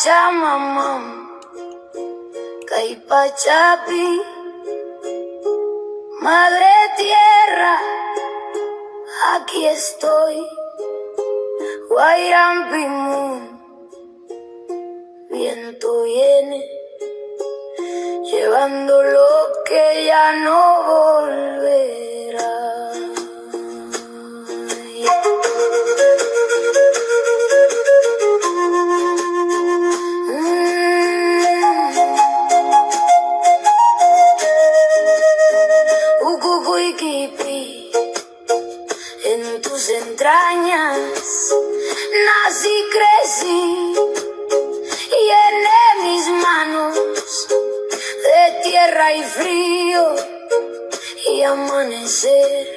Pachamama, Caipachapi, Madre Tierra, aquí estoy, Guayrampimu, viento viene, llevando lo que ya no volverá. En tus entrañas nací, crecí, llené mis manos de tierra y frío y amanecer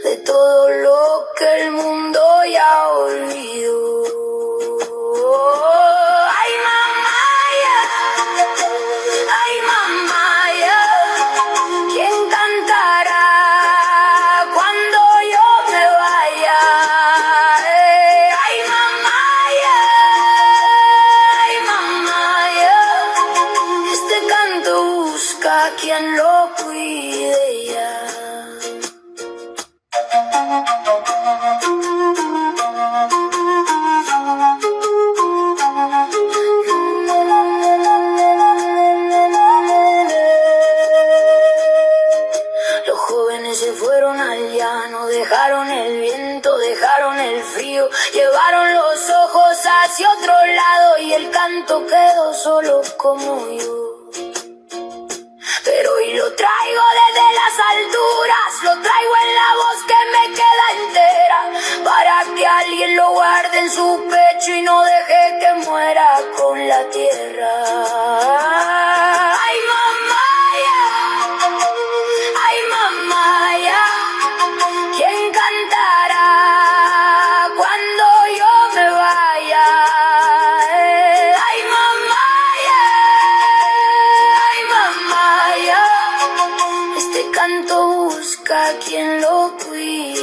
de todo lo que el mundo ya olvidó. Ay, mamaya, ay, mamaya, ¿quién cantará cuando yo me vaya? Ay, mamaya, este canto busca a quien lo cuide ya. Los jóvenes se fueron al llano, dejaron el viento, dejaron el frío, llevaron los ojos hacia otro lado y el canto quedó solo como yo. Pero hoy lo traigo desde las alturas, lo traigo en la voz que me queda entera, para que alguien lo guarde en su pecho y no deje que muera con la tierra. Ay, mamaya, ¿quién cantará cuando yo me vaya? Ay, mamaya, este canto busca a quien lo cuide.